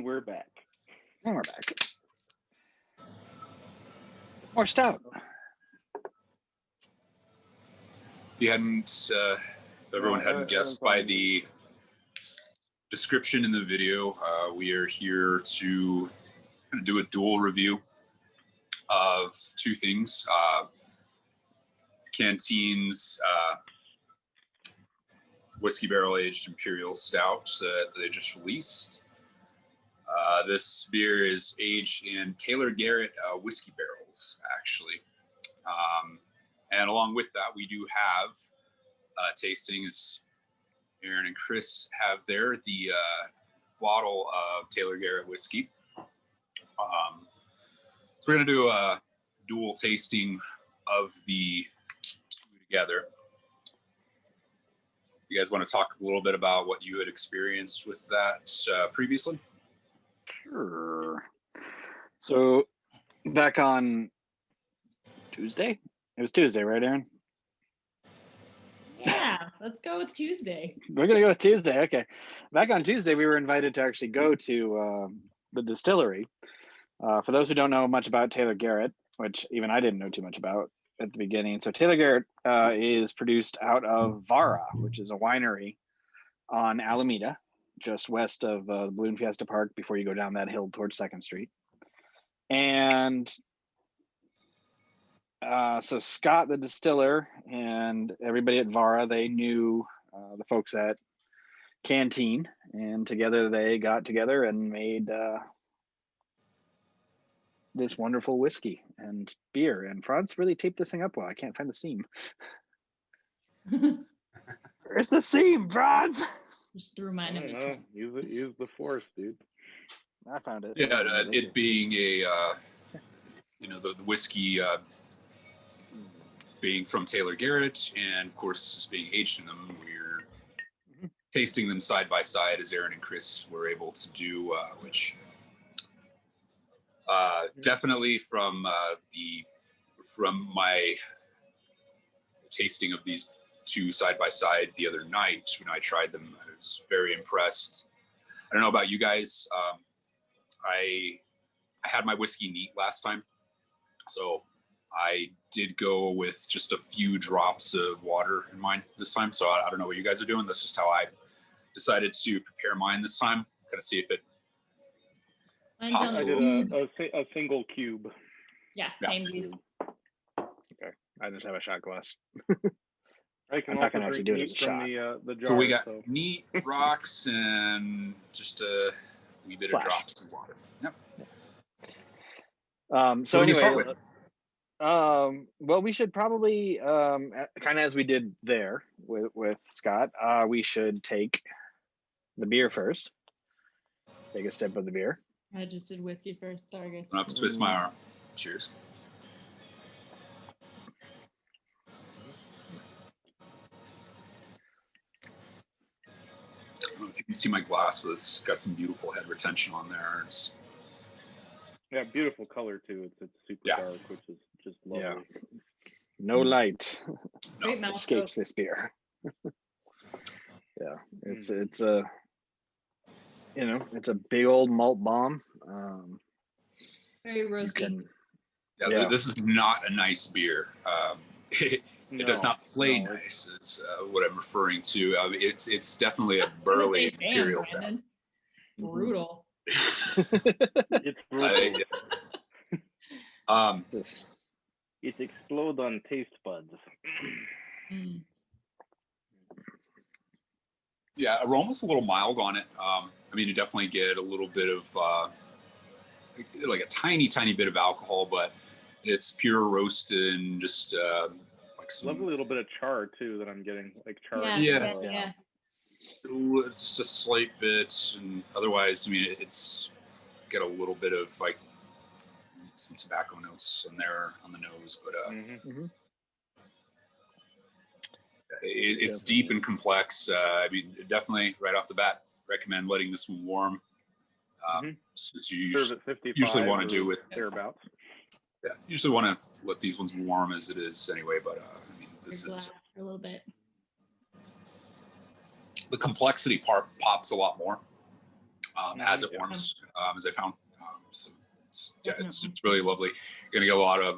we're back. And we're back. More stout. If you hadn't, everyone hadn't guessed by the description in the video, we are here to do a dual review of two things. Canteen's whiskey barrel aged Imperial Stout that they just released. This beer is aged in Taylor Garrett whiskey barrels, actually. And along with that, we do have tastings. Aaron and Chris have there the bottle of Taylor Garrett whiskey. So we're going to do a dual tasting of the two together. You guys want to talk a little bit about what you had experienced with that previously? Sure. So back on Tuesday? It was Tuesday, right, Aaron? Yeah, let's go with Tuesday. We're going to go with Tuesday. Okay. Back on Tuesday, we were invited to actually go to the distillery. For those who don't know much about Taylor Garrett, which even I didn't know too much about at the beginning. So Taylor Garrett is produced out of Vara, which is a winery on Alameda, just west of the Balloon Fiesta Park before you go down that hill towards 2nd Street. And so Scott, the distiller, and everybody at Vara, they knew the folks at Canteen, and together they got together and made this wonderful whiskey and beer. And Franz really taped this thing up well. I can't find the seam. Where's the seam, Franz? Just threw mine in the trunk. Use the force, dude. I found it. Yeah, it being a, the whiskey being from Taylor Garrett, and of course, just being aged in them, we're tasting them side by side as Aaron and Chris were able to do, which definitely from my tasting of these two side by side the other night when I tried them, I was very impressed. I don't know about you guys. I had my whiskey neat last time, so I did go with just a few drops of water in mine this time. So I don't know what you guys are doing. That's just how I decided to prepare mine this time. Kind of see if it pops. I did a single cube. Yeah, same use. Okay, I just have a shot glass. I can I'm not gonna actually do it as a shot. The jar, So we got neat rocks and just a wee bit of drops of water. Yep. So anyway, well, we should probably kind of as we did there with Scott, we should take the beer first. Take a sip of the beer. I just did whiskey first. Sorry, guys. I don't have to twist my arm. Cheers. I don't know if you can see my glass, but it's got some beautiful head retention on there. Yeah, beautiful color too. It's super dark, which is just lovely. Yeah. No light No. escapes this beer. Yeah, it's a it's a big old malt bomb. Very roasty. This is not a nice beer. It does not play nice. Is what I'm referring to. It's definitely a burly Imperial Stout. Brutal. It's brutal. It explodes on taste buds. Yeah, aroma's a little mild on it. I mean, you definitely get a little bit of like a tiny bit of alcohol, but it's pure roast and just like some lovely little bit of char too that I'm getting, like char. Yeah. It's just a slight bit, and otherwise, I mean, it's got a little bit of like some tobacco notes in there on the nose, but it's deep and complex. I mean, definitely right off the bat, recommend letting this one warm. As you usually want to do with thereabouts. Yeah, usually want to let these ones warm as it is anyway. But I mean, this is for a little bit. The complexity part pops a lot more as it warms, as I found. So it's really lovely. You're gonna get a lot of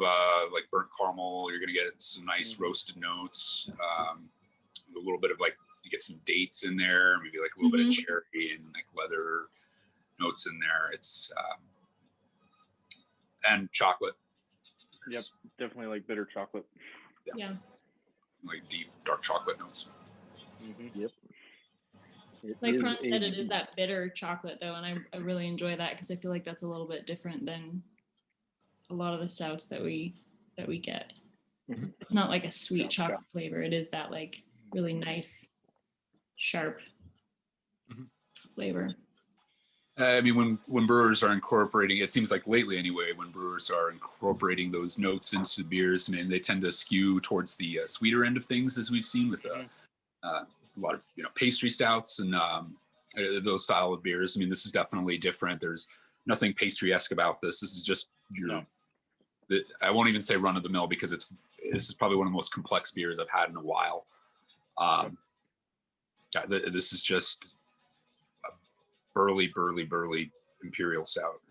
like burnt caramel. You're gonna get some nice roasted notes. A little bit of like, you get some dates in there, maybe like a little bit of cherry and like leather notes in there. It's and chocolate. Yep, definitely like bitter chocolate. Yeah. Like deep dark chocolate notes. Yep. Like Ron said, it is that bitter chocolate though, and I really enjoy that because I feel like that's a little bit different than a lot of the stouts that we get. It's not like a sweet chocolate flavor. It is that like really nice, sharp flavor. I mean, when brewers are incorporating, it seems like lately anyway, when brewers are incorporating those notes into beers, I mean, they tend to skew towards the sweeter end of things, as we've seen with a lot of pastry stouts and those style of beers. I mean, this is definitely different. There's nothing pastry-esque about this. This is just I won't even say run of the mill, because this is probably one of the most complex beers I've had in a while. This is just a burly Imperial Stout.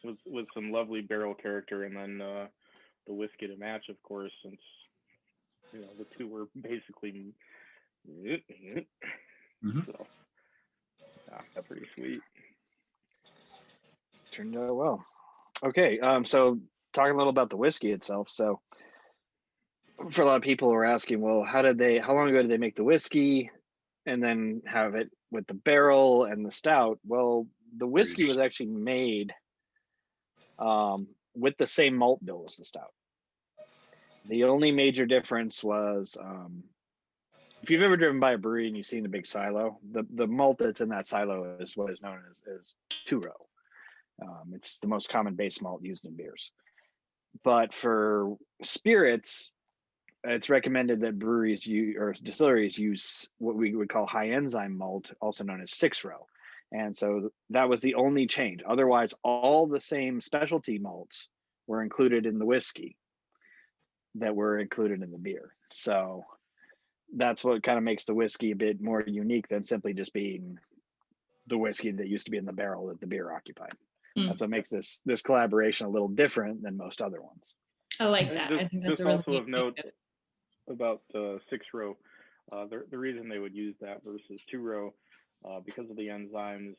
With some lovely barrel character, and then the whiskey to match, of course, since the two were basically so that's pretty sweet. Turned out well. Okay, so talking a little about the whiskey itself. So for a lot of people who are asking, well, how long ago did they make the whiskey and then have it with the barrel and the stout? Well, the whiskey was actually made with the same malt bill as the stout. The only major difference was if you've ever driven by a brewery and you've seen the big silo, the malt that's in that silo is what is known as two-row. It's the most common base malt used in beers. But for spirits, it's recommended that breweries or distilleries use what we would call high enzyme malt, also known as 6-row. And so that was the only change. Otherwise, all the same specialty malts were included in the whiskey that were included in the beer. So that's what kind of makes the whiskey a bit more unique than simply just being the whiskey that used to be in the barrel that the beer occupied. That's what makes this collaboration a little different than most other ones. I like that. I think that's a really also of note about 6-row. The reason they would use that versus 2-row, because of the enzymes,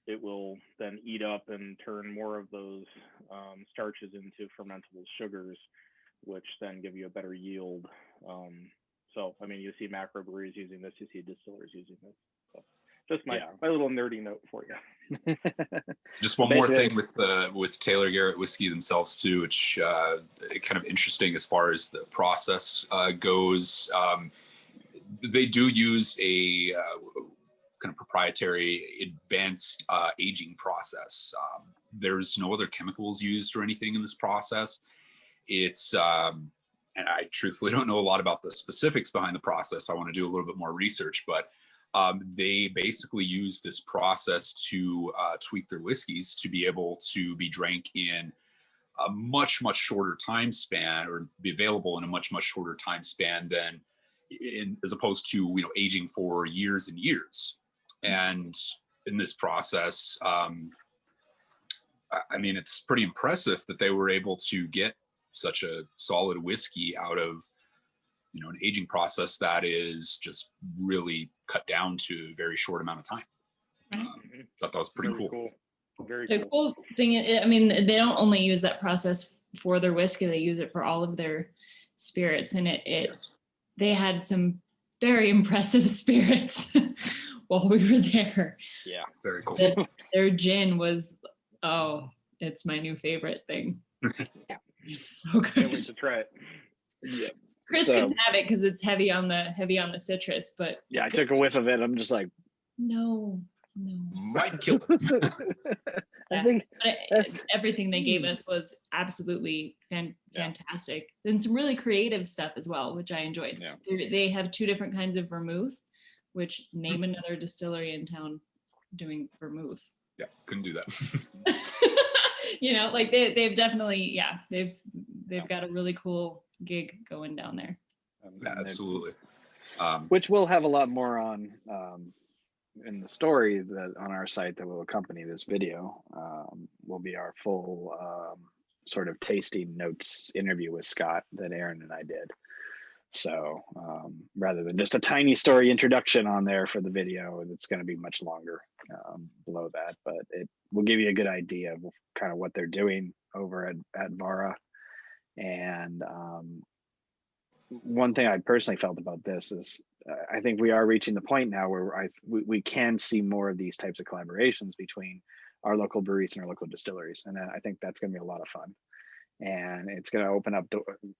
it will then eat up and turn more of those starches into fermentable sugars, which then give you a better yield. So, I mean, you see macro breweries using this, you see distillers using this. So, just my little nerdy note for you. Just one more thing with Taylor Garrett whiskey themselves too, which kind of interesting as far as the process goes. They do use a kind of proprietary advanced aging process. There's no other chemicals used or anything in this process. It's and I truthfully don't know a lot about the specifics behind the process. I want to do a little bit more research, but they basically use this process to tweak their whiskeys to be able to be drank in a much shorter time span, or be available in a much shorter time span than as opposed to aging for years and years. And in this process, I mean, it's pretty impressive that they were able to get such a solid whiskey out of an aging process that is just really cut down to a very short amount of time. Thought that was pretty cool. The cool thing is, I mean, they don't only use that process for their whiskey, they use it for all of their spirits, and they had some very impressive spirits while we were there. Yeah, very cool. Their gin was, it's my new favorite thing. It's so good. Can't wait to try it. Yeah. Chris can have it because it's heavy on the citrus, but yeah, I took a whiff of it. I'm just like, no. Might kill it. I think everything they gave us was absolutely fantastic, and some really creative stuff as well, which I enjoyed. Yeah. They have 2 different kinds of vermouth, which name another distillery in town doing vermouth. Yeah, couldn't do that. Like they've definitely, they've got a really cool gig going down there. Absolutely. Which we'll have a lot more on in the story that on our site that will accompany this video will be our full sort of tasting notes interview with Scott that Aaron and I did. So rather than just a tiny story introduction on there for the video, it's going to be much longer below that, but it will give you a good idea of kind of what they're doing over at Vara. And one thing I personally felt about this is I think we are reaching the point now where we can see more of these types of collaborations between our local breweries and our local distilleries. And I think that's going to be a lot of fun. And it's going to open up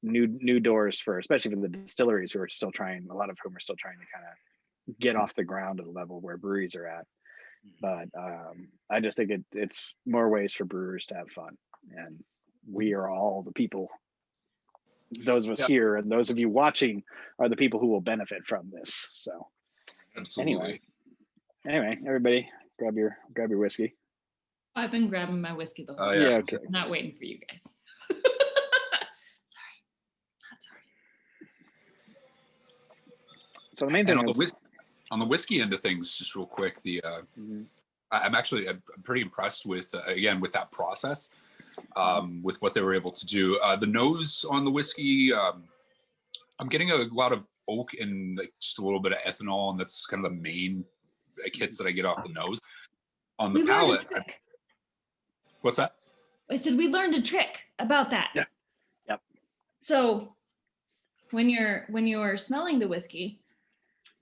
new doors for, especially for the distilleries who are still trying, a lot of whom are still trying to kind of get off the ground at the level where breweries are at. But I just think it's more ways for brewers to have fun. And we are all the people, those of us here and those of you watching are the people who will benefit from this. So absolutely. Anyway, everybody grab your whiskey. I've been grabbing my whiskey the whole Oh, time. yeah. Okay. I'm not waiting for you guys. Sorry. So the main thing on the whiskey end of things, just real quick, I'm pretty impressed with again with that process, with what they were able to do. The nose on the whiskey, I'm getting a lot of oak and like just a little bit of ethanol, and that's kind of the main hits that I get off the nose. On the palate, what's that? I said we learned a trick about that. Yeah. Yep. So when you're smelling the whiskey,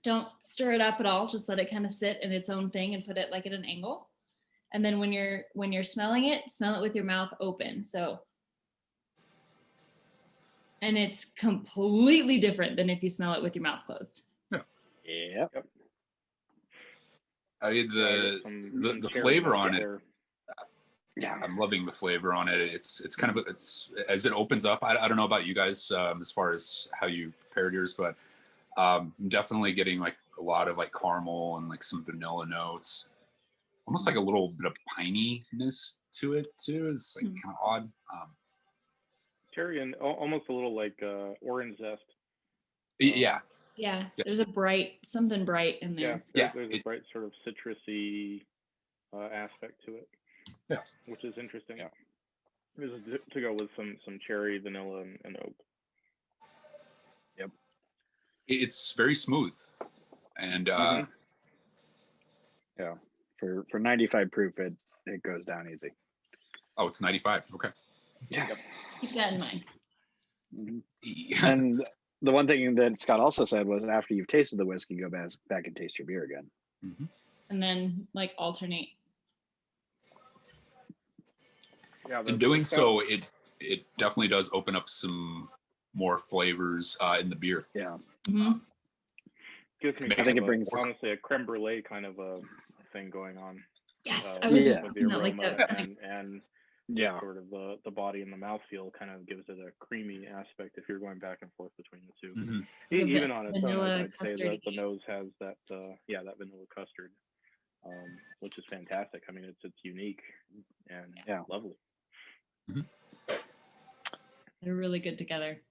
don't stir it up at all. Just let it kind of sit in its own thing and put it like at an angle. And then when you're smelling it, smell it with your mouth open. So, and it's completely different than if you smell it with your mouth closed. Yeah. Yep. I mean the flavor on it. Yeah, I'm loving the flavor on it. It's kind of as it opens up. I don't know about you guys as far as how you prepared yours, but I'm definitely getting like a lot of like caramel and like some vanilla notes, almost like a little bit of pininess to it too. It's like kind of odd. Cherry and almost a little like orange zest. Yeah. Yeah, there's something bright in there. There's a bright sort of citrusy aspect to it. Yeah, which is interesting. Yeah, this is to go with some cherry, vanilla, and oak. Yep, it's very smooth, and yeah, for 95 proof, it goes down easy. Oh, it's 95. Okay. Yeah, keep that in mind. Mm-hmm. And the one thing that Scott also said was after you've tasted the whiskey, go back and taste your beer again. Mm-hmm. And then like alternate. Yeah, in doing so, it definitely does open up some more flavors in the beer. Yeah. Mm-hmm. Gives me I think it brings honestly a creme brulee kind of a thing going on. Yes, I was just with the aroma like that. and yeah, sort of the body and the mouthfeel kind of gives it a creamy aspect if you're going back and forth between the two. Mm-hmm. Even on its own, I'd say custard. that the nose has that that vanilla custard, which is fantastic. I mean, it's unique and lovely. Mm-hmm. They're really good together.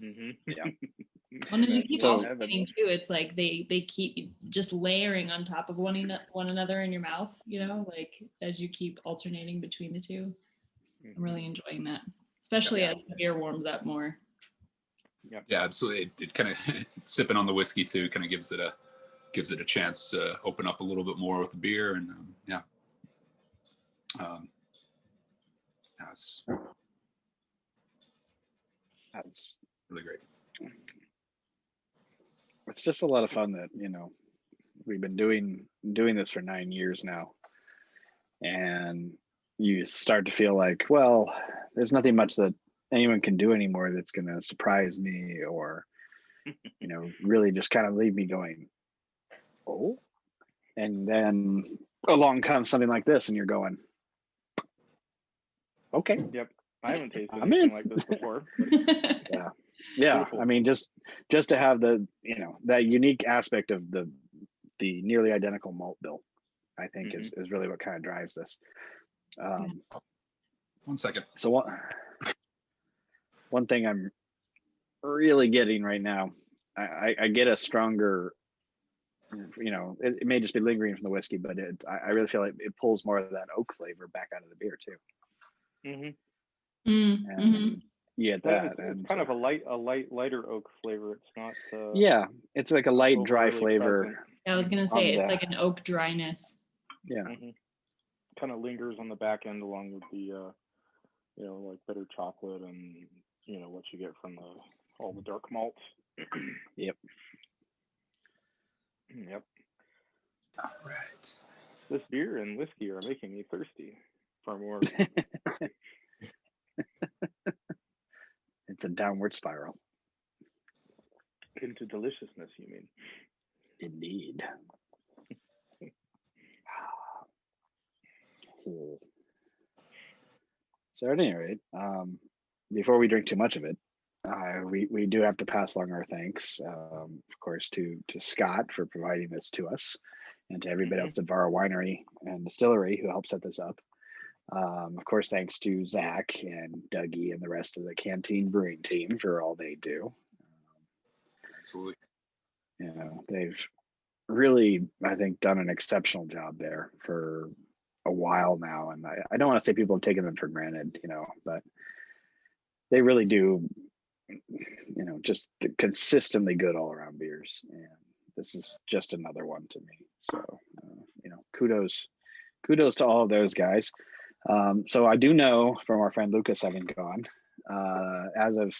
Mm-hmm. Yeah. When you keep alternating too, it's like they keep just layering on top of one another in your mouth, you know, like as you keep alternating between the two. I'm really enjoying that, especially as the beer warms up more. Yeah, absolutely. It kind of sipping on the whiskey too kind of gives it a chance to open up a little bit more with the beer, and that's really great. It's just a lot of fun that, you know, we've been doing this for 9 years now, and you start to feel like, well, there's nothing much that anyone can do anymore that's going to surprise me or, you know, really just kind of leave me going, oh, and then along comes something like this and you're going, okay. Yep. I haven't tasted anything like this before. Yeah. I mean, just to have the, you know, that unique aspect of the nearly identical malt bill, I think is really what kind of drives this. 1 second. So one thing I'm really getting right now, I get a stronger you know, it may just be lingering from the whiskey, but I really feel like it pulls more of that oak flavor back out of the beer too. And you get that, it's kind of a lighter oak flavor. It's not. Yeah, it's like a light, dry flavor. Present. I was gonna say it's like an oak dryness. Yeah. Kind of lingers on the back end along with the, you know, like bitter chocolate and, you know, what you get from all the dark malts. Yep. All right. This beer and whiskey are making me thirsty for more. It's a downward spiral. Into deliciousness, you mean? Indeed. So at any rate, before we drink too much of it, we do have to pass along our thanks, of course, to Scott for providing this to us, and to everybody else at Vara Winery and Distillery who helped set this up. Of course, thanks to Zach and Dougie and the rest of the Canteen brewing team for all they do. Absolutely. You know, they've really, I think, done an exceptional job there for a while now. And I don't want to say people have taken them for granted, you know, but they really do, you know, just consistently good all around beers. And this is just another one to me. So, you know, kudos to all of those guys. So I do know from our friend Lucas having gone, as of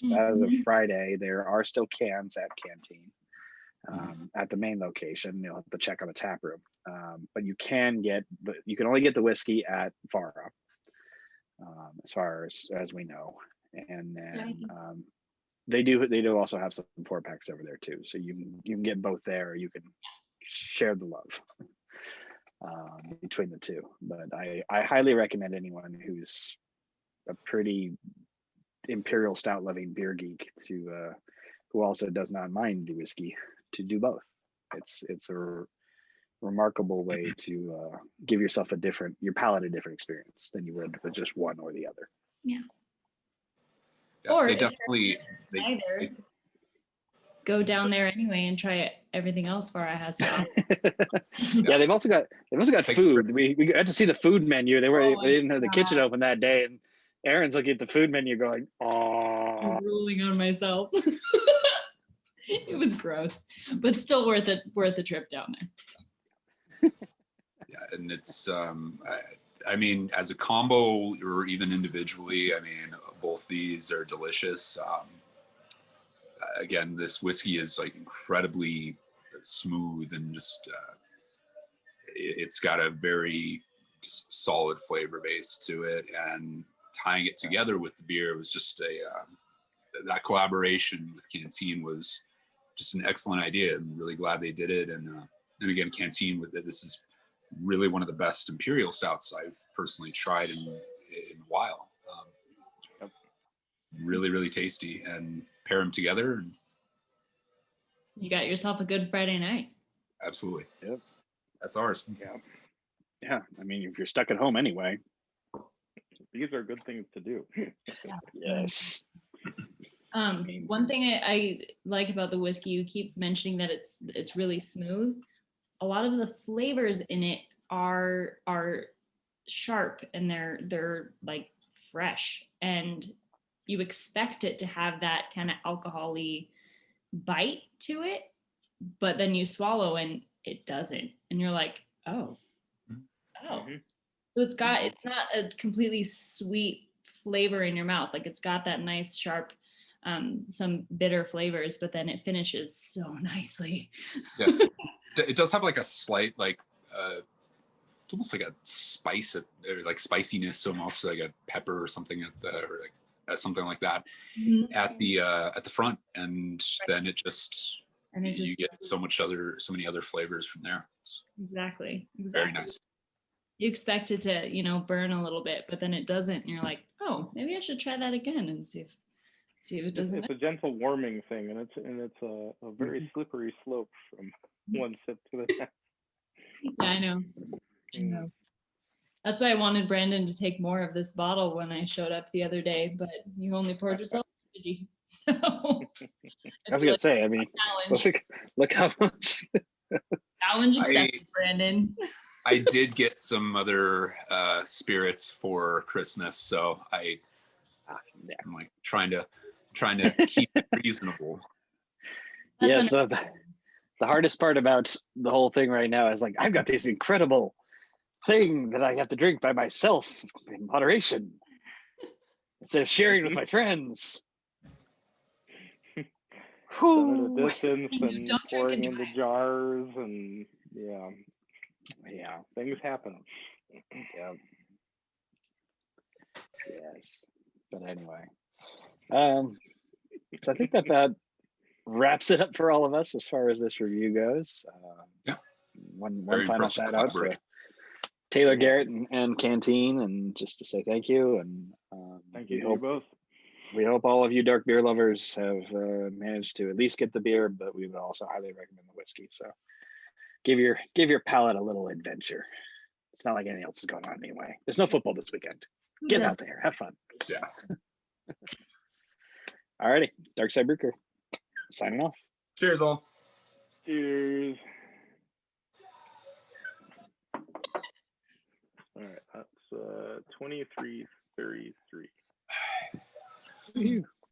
Friday, there are still cans at Canteen, at the main location. You'll have to check on the tap room, but you can only get the whiskey at Vara, as far as we know. And then they do also have some 4-packs over there too, so you can get both there. Or you can share the love between the two. But I highly recommend anyone who's a pretty Imperial Stout loving beer geek to who also does not mind the whiskey to do both. It's a remarkable way to give yourself your palate a different experience than you would with just one or the other. Yeah. Or they definitely go down there anyway and try everything else Vara has to offer. Yeah, they've also got food. We got to see the food menu. They didn't have the kitchen open that day, and Aaron's looking at the food menu going, "Oh." I'm drooling on myself. It was gross, but still worth the trip down there. So. Yeah, and it's I mean, as a combo or even individually, I mean, both these are delicious. Again, this whiskey is like incredibly smooth and just it's got a very just solid flavor base to it, and tying it together with the beer was just that collaboration with Canteen was just an excellent idea. I'm really glad they did it. And again, Canteen with it, this is really one of the best Imperial Stouts I've personally tried in a while. Really, really tasty, and pair them together. And you got yourself a good Friday night. Absolutely. Yep. That's ours. Yeah. I mean, if you're stuck at home anyway, these are good things to do. Yes. One thing I like about the whiskey, you keep mentioning that it's really smooth. A lot of the flavors in it are sharp, and they're like fresh, and you expect it to have that kind of alcohol-y bite to it, but then you swallow and it doesn't, and you're like, oh. So it's not a completely sweet flavor in your mouth. Like, it's got that nice sharp, some bitter flavors, but then it finishes so nicely. Yeah, it does have like a slight it's almost like a spice or like spiciness, almost like a pepper or something something like that at the front, and then it just you get so many other flavors from there. It's exactly very nice. You expect it to, burn a little bit, but then it doesn't, and you're like, oh, maybe I should try that again and see if it doesn't. It's a gentle warming thing, and it's a very slippery slope from one sip to the next. Yeah, I know. That's why I wanted Brandon to take more of this bottle when I showed up the other day, but you only poured yourself a smidgy. So I was gonna say, I mean, look how much Challenge accepted, Brandon. I did get some other spirits for Christmas, so I'm like trying to keep it reasonable. Yeah, so the hardest part about the whole thing right now is like I've got this incredible thing that I have to drink by myself in moderation instead of sharing with my friends. Done at a distance and Don't drink pouring and into drive. jars, and yeah, things happen. Yeah. Yes. But anyway, so I think that wraps it up for all of us as far as this review goes. Yeah. One Very final impressive shout out to collaboration. Taylor, Garrett, and Canteen, and just to say thank you. And Thank you to you both. We hope all of you dark beer lovers have managed to at least get the beer, but we would also highly recommend the whiskey. So give your palate a little adventure. It's not like anything else is going on anyway. There's no football this weekend. Get out there, have fun. Yeah. Alrighty, Dark Side Brewker signing off. Cheers, all. Cheers. All right, that's 23:33.